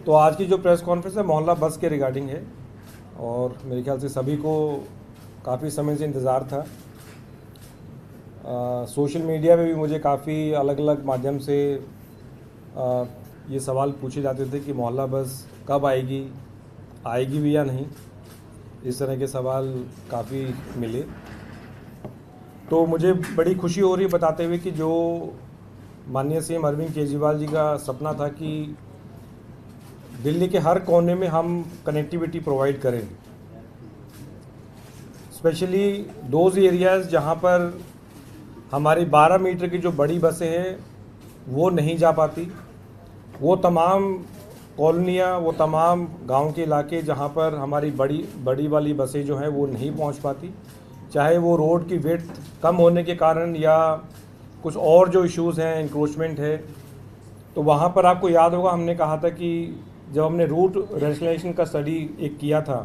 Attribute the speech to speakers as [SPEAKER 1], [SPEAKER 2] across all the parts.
[SPEAKER 1] तो आज की जो प्रेस कॉन्फ्रेंस है मोहल्ला बस के रिगार्डिंग है और मेरे ख्याल से सभी को काफ़ी समय से इंतज़ार था। सोशल मीडिया पे भी मुझे काफ़ी अलग अलग माध्यम से ये सवाल पूछे जाते थे कि मोहल्ला बस कब आएगी, आएगी भी या नहीं। इस तरह के सवाल काफ़ी मिले। तो मुझे बड़ी खुशी हो रही है बताते हुए कि जो माननीय सीएम अरविंद केजरीवाल जी का सपना था कि दिल्ली के हर कोने में हम कनेक्टिविटी प्रोवाइड करें, स्पेशली दोज एरियाज़ जहाँ पर हमारी 12 मीटर की जो बड़ी बसें हैं वो नहीं जा पाती, वो तमाम कॉलोनियाँ, वो तमाम गांव के इलाके जहाँ पर हमारी बड़ी वाली बसें जो हैं वो नहीं पहुँच पाती, चाहे वो रोड की विड्थ कम होने के कारण या कुछ और जो इश्यूज़ हैं, इंक्रोचमेंट है। तो वहाँ पर आपको याद होगा हमने कहा था कि जब हमने रूट रैशनलाइजेशन का स्टडी एक किया था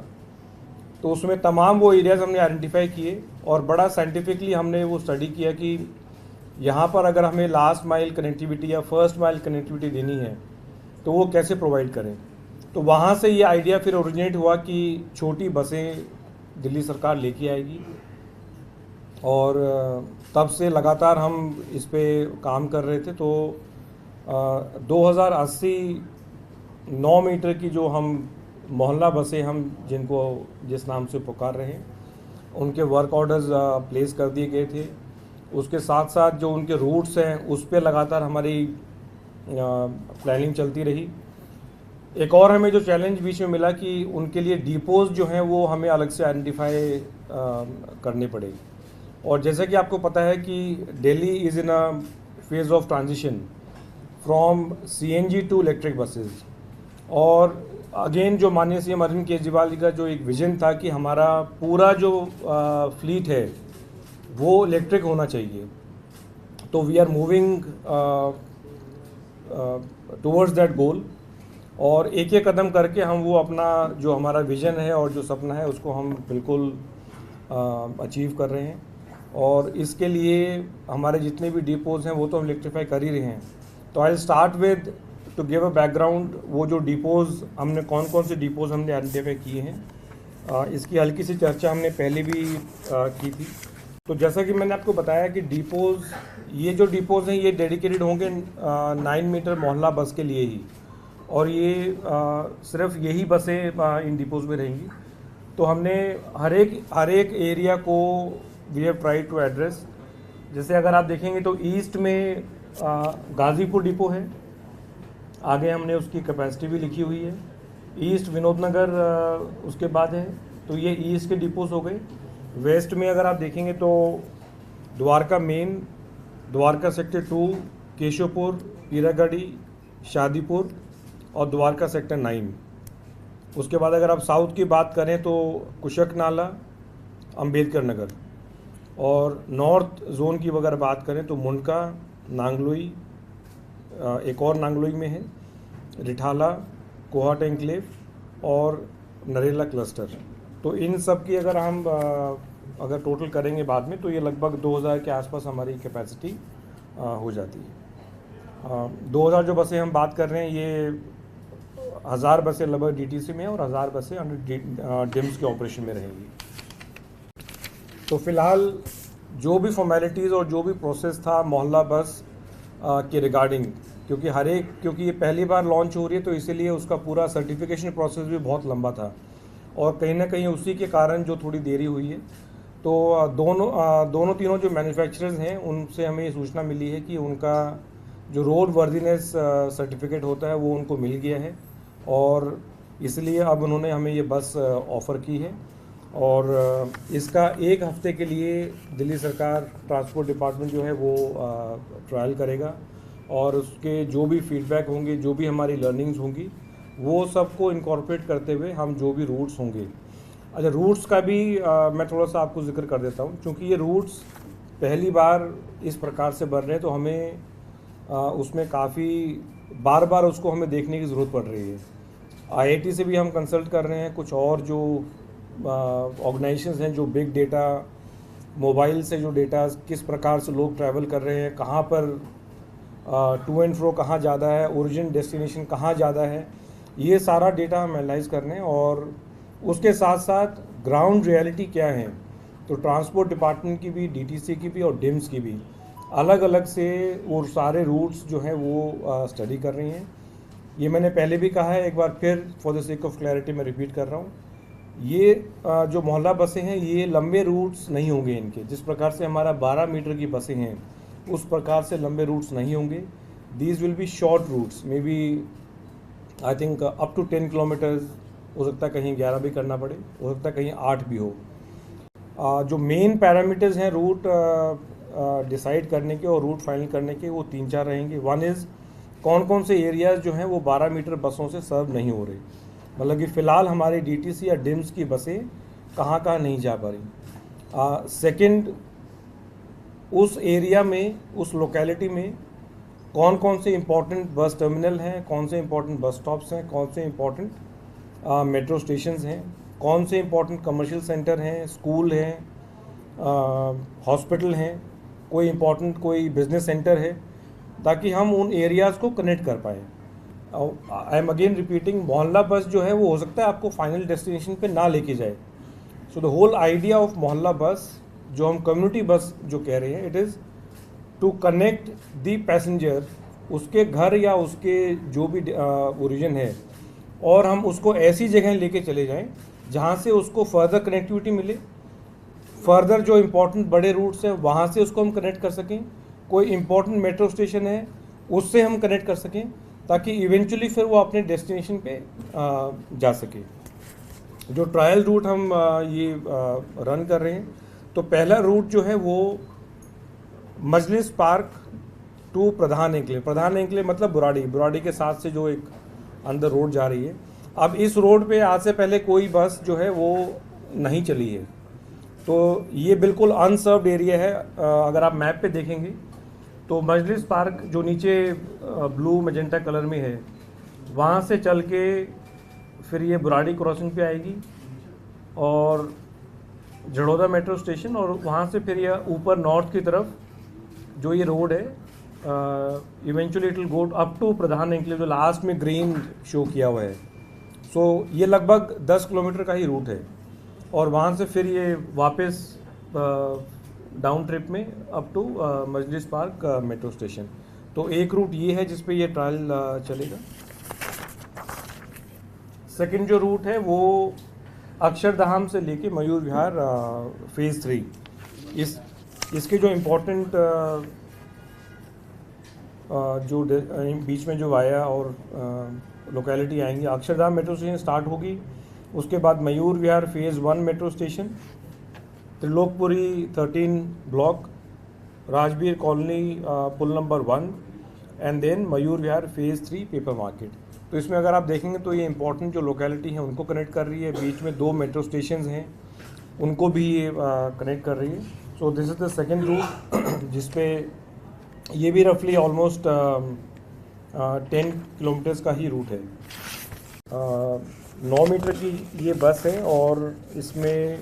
[SPEAKER 1] तो उसमें तमाम वो एरियाज़ हमने आइडेंटिफाई किए और बड़ा साइंटिफिकली हमने वो स्टडी किया कि यहाँ पर अगर हमें लास्ट माइल कनेक्टिविटी या फर्स्ट माइल कनेक्टिविटी देनी है तो वो कैसे प्रोवाइड करें। तो वहाँ से ये आइडिया फिर ओरिजिनेट हुआ कि छोटी बसें दिल्ली सरकार लेके आएगी और तब से लगातार हम इस पे काम कर रहे थे। तो 2080 9 मीटर की जो हम मोहल्ला बसें हम जिस नाम से पुकार रहे हैं उनके वर्क ऑर्डर्स प्लेस कर दिए गए थे। उसके साथ साथ जो उनके रूट्स हैं उस पर लगातार हमारी प्लानिंग चलती रही। एक और हमें जो चैलेंज बीच में मिला कि उनके लिए डिपोज जो हैं वो हमें अलग से आइडेंटिफाई करने पड़े। और जैसा कि आपको पता है कि Delhi is in a phase of transition from CNG to electric buses. और अगेन जो माननीय सीएम अरविंद केजरीवाल जी का जो एक विजन था कि हमारा पूरा जो फ्लीट है वो इलेक्ट्रिक होना चाहिए, तो we are moving towards that goal. और एक एक कदम करके हम वो अपना जो हमारा विजन है और जो सपना है उसको हम बिल्कुल अचीव कर रहे हैं। और इसके लिए हमारे जितने भी डिपोज हैं वो तो हम इलेक्ट्रीफाई कर ही रहे हैं। तो I start with two give a background, वो जो डिपोज हमने कौन कौन से डिपोज हमने आइडेंटिफाई किए हैं, इसकी हल्की सी चर्चा हमने पहले भी की थी। तो जैसा कि मैंने आपको बताया कि डिपोज, ये जो डिपोज हैं ये डेडिकेटेड होंगे 9 मीटर मोहल्ला बस के लिए ही, और ये सिर्फ यही बसें इन डिपोज में रहेंगी। तो हमने हर एक एरिया को we have try to address. जैसे अगर आप देखेंगे तो ईस्ट में गाज़ीपुर डिपो है, आगे हमने उसकी कैपेसिटी भी लिखी हुई है। ईस्ट विनोदनगर उसके बाद है, तो ये ईस्ट के डिपोज हो गए। वेस्ट में अगर आप देखेंगे तो द्वारका मेन, द्वारका सेक्टर 2, केशवपुर, पीरागढ़ी, शादीपुर और द्वारका सेक्टर 9। उसके बाद अगर आप साउथ की बात करें तो कुशक नाला, अंबेडकर नगर। और नॉर्थ जोन की अगर बात करें तो मुंडका, नांगलोई, एक और नांगलोई में है, रिठाला, कोहाट एनक्लेव और नरेला क्लस्टर। तो इन सब की अगर हम अगर टोटल करेंगे बाद में तो ये लगभग 2000 के आसपास हमारी कैपेसिटी हो जाती है। 2000 जो बसें हम बात कर रहे हैं ये 1000 बसें लगभग डीटीसी में है और 1000 बसें अंडर डिम्स के ऑपरेशन में रहेंगी। तो फिलहाल जो भी फॉर्मेलिटीज़ और जो भी प्रोसेस था मोहल्ला बस के रिगार्डिंग, क्योंकि ये पहली बार लॉन्च हो रही है तो इसीलिए उसका पूरा सर्टिफिकेशन प्रोसेस भी बहुत लंबा था और कहीं ना कहीं उसी के कारण जो थोड़ी देरी हुई है। तो दोनों तीनों जो मैन्युफैक्चरर्स हैं उनसे हमें ये सूचना मिली है कि उनका जो रोड वर्दीनेस सर्टिफिकेट होता है वो उनको मिल गया है और इसलिए अब उन्होंने हमें ये बस ऑफ़र की है। और इसका 1 हफ्ते के लिए दिल्ली सरकार ट्रांसपोर्ट डिपार्टमेंट जो है वो ट्रायल करेगा और उसके जो भी फीडबैक होंगे, जो भी हमारी लर्निंग्स होंगी, वो सबको इनकॉर्पोरेट करते हुए हम जो भी रूट्स होंगे। अच्छा, रूट्स का भी मैं थोड़ा सा आपको जिक्र कर देता हूँ, क्योंकि ये रूट्स पहली बार इस प्रकार से बन रहे हैं तो हमें उसमें काफ़ी बार बार उसको हमें देखने की ज़रूरत पड़ रही है। आईआईटी से भी हम कंसल्ट कर रहे हैं, कुछ और जो ऑर्गेनाइजेशंस हैं जो बिग डेटा, मोबाइल से जो डेटा किस प्रकार से लोग ट्रैवल कर रहे हैं, कहाँ पर टू एंड फ्रो कहाँ ज़्यादा है, ओरिजिन डेस्टिनेशन कहाँ ज़्यादा है, ये सारा डेटा हम एनालाइज कर रहे हैं और उसके साथ साथ ग्राउंड रियलिटी क्या है, तो ट्रांसपोर्ट डिपार्टमेंट की भी, डीटीसी की भी और डिम्स की भी अलग अलग से वो सारे रूट्स जो हैं वो स्टडी कर रही हैं। ये मैंने पहले भी कहा है, एक बार फिर for the sake of clarity मैं रिपीट कर रहा हूँ, ये जो मोहल्ला बसें हैं ये लंबे रूट्स नहीं होंगे इनके। जिस प्रकार से हमारा 12 मीटर की बसें हैं उस प्रकार से लंबे रूट्स नहीं होंगे। These will be short routes, may be I think up to 10 kilometres, हो सकता है कहीं 11 भी करना पड़े, हो सकता है कहीं 8 भी हो। जो मेन पैरामीटर्स हैं रूट डिसाइड करने के और रूट फाइनल करने के, वो 3-4 रहेंगे। वन इज़ कौन कौन से एरियाज़ जो हैं वो 12 मीटर बसों से सर्व नहीं हो रहे, मतलब कि फ़िलहाल हमारी डीटीसी या डिम्स की बसें कहाँ कहाँ नहीं जा पा रही। सेकंड, उस एरिया में, उस लोकेलिटी में कौन कौन से इम्पोर्टेंट बस टर्मिनल हैं, कौन से इम्पोर्टेंट बस स्टॉप्स हैं, कौन से इम्पोर्टेंट मेट्रो स्टेशंस हैं, कौन से इम्पोर्टेंट कमर्शियल सेंटर हैं, स्कूल हैं, हॉस्पिटल हैं, कोई इम्पोर्टेंट कोई बिजनेस सेंटर है, ताकि हम उन एरियाज़ को कनेक्ट कर पाएँ। आई एम अगेन रिपीटिंग, मोहल्ला बस जो है वो हो सकता है आपको फाइनल डेस्टिनेशन पे ना लेके जाए। So the whole idea of mohalla bus, जो हम कम्युनिटी बस जो कह रहे हैं, it is to connect the passenger उसके घर या उसके जो भी ओरिजिन है, और हम उसको ऐसी जगह लेके चले जाएं जहां से उसको फर्दर कनेक्टिविटी मिले, फर्दर जो इम्पोर्टेंट बड़े रूट्स हैं वहाँ से उसको हम कनेक्ट कर सकें, कोई इम्पोर्टेंट मेट्रो स्टेशन है उससे हम कनेक्ट कर सकें, ताकि इवेंचुअली फिर वो अपने डेस्टिनेशन पे जा सके। जो ट्रायल रूट हम ये रन कर रहे हैं, तो पहला रूट जो है वो Majlis Park to Pradhan Enclave, Pradhan Enclave मतलब बुराड़ी के साथ से जो एक अंदर रोड जा रही है। अब इस रोड पे आज से पहले कोई बस जो है वो नहीं चली है, तो ये बिल्कुल अनसर्व्ड एरिया है। अगर आप मैप पे देखेंगे तो मजलिस पार्क जो नीचे ब्लू मैजेंटा कलर में है, वहाँ से चल के फिर ये बुराड़ी क्रॉसिंग पे आएगी और जड़ौदा मेट्रो स्टेशन, और वहाँ से फिर ये ऊपर नॉर्थ की तरफ जो ये रोड है, eventually it will go up to Pradhan enclave, जो लास्ट में ग्रीन शो किया हुआ है। सो ये लगभग 10 किलोमीटर का ही रूट है, और वहाँ से फिर ये वापस डाउन ट्रिप में up to Majlis park metro station. तो एक रूट ये है जिस पे ये ट्रायल चलेगा। सेकंड जो रूट है वो अक्षरधाम से लेके मयूर विहार फेज़ 3, इसके जो इम्पोर्टेंट जो बीच में जो वाया और लोकेलिटी आएंगी, अक्षरधाम मेट्रो स्टेशन स्टार्ट होगी, उसके बाद Mayur Vihar phase 1 metro station, Trilokpuri 13 block, Rajbir colony पुल number 1, and then Mayur Vihar phase 3 paper market. तो इसमें अगर आप देखेंगे तो ये इंपॉर्टेंट जो लोकेलिटी है उनको कनेक्ट कर रही है, बीच में 2 मेट्रो स्टेशन हैं उनको भी ये कनेक्ट कर रही है। So this is the second route जिसपे ये भी रफली ऑलमोस्ट 10 किलोमीटर्स का ही रूट है। 9 मीटर की ये बस है और इसमें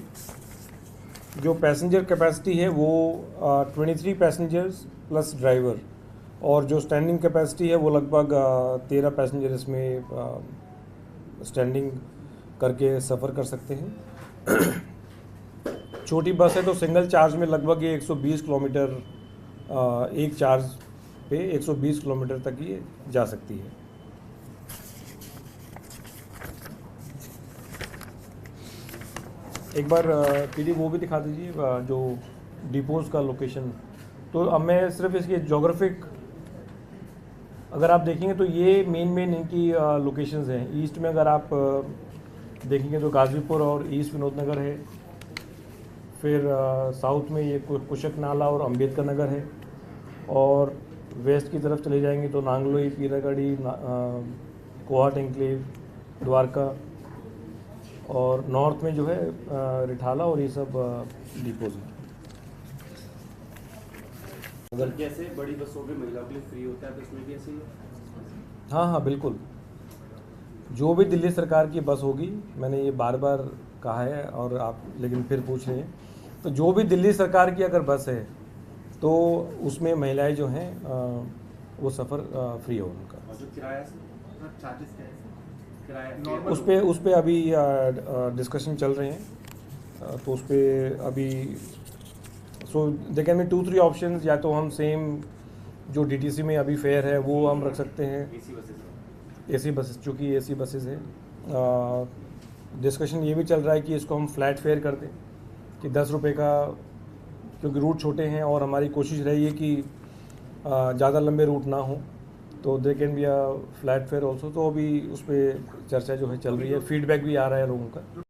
[SPEAKER 1] जो पैसेंजर कैपेसिटी है वो 23 पैसेंजर्स प्लस ड्राइवर, और जो स्टैंडिंग कैपेसिटी है वो लगभग 13 पैसेंजर इसमें स्टैंडिंग करके सफ़र कर सकते हैं। छोटी बस है तो सिंगल चार्ज में लगभग ये 120 किलोमीटर एक चार्ज पे 120 किलोमीटर तक ये जा सकती है। एक बार पीडी वो भी दिखा दीजिए जो डिपोज का लोकेशन। तो अब मैं सिर्फ इसके जोग्राफिक अगर आप देखेंगे तो ये मेन इनकी लोकेशंस हैं। ईस्ट में अगर आप देखेंगे तो गाज़ीपुर और ईस्ट विनोद नगर है, फिर साउथ में ये कुशक नाला और अंबेडकर नगर है, और वेस्ट की तरफ चले जाएंगे तो नांगलोई, पीरागढ़ी, कोहाट एंक्लेव, द्वारका, और नॉर्थ में जो है रिठाला और ये सब डिपोज हैं।
[SPEAKER 2] अगर जैसे बड़ी बसों में महिलाओं के लिए फ्री होता है तो इसमें भी ऐसे ही है?
[SPEAKER 1] हाँ बिल्कुल, जो भी दिल्ली सरकार की बस होगी, मैंने ये बार बार कहा है और आप लेकिन फिर पूछ रहे हैं, तो जो भी दिल्ली सरकार की अगर बस है तो उसमें महिलाएं जो हैं वो सफ़र फ्री हो उनका।
[SPEAKER 2] और जो किराया चार्जेस क्या है? किराया
[SPEAKER 1] उस पे अभी डिस्कशन चल रहे हैं। तो उस पे अभी सो दे कैन बी 2-3 ऑप्शंस। या तो हम सेम जो डीटीसी में अभी फेयर है वो हम रख सकते हैं,
[SPEAKER 2] एसी बसेस
[SPEAKER 1] एसी बसेस, चूँकि एसी बसेस है। डिस्कशन ये भी चल रहा है कि इसको हम फ्लैट फेयर कर दें कि 10 रुपये का, क्योंकि रूट छोटे हैं और हमारी कोशिश रही है कि ज़्यादा लंबे रूट ना हो, तो they can be a flat fair also. तो अभी उस पर चर्चा जो है चल रही है, फीडबैक भी आ रहा है लोगों का।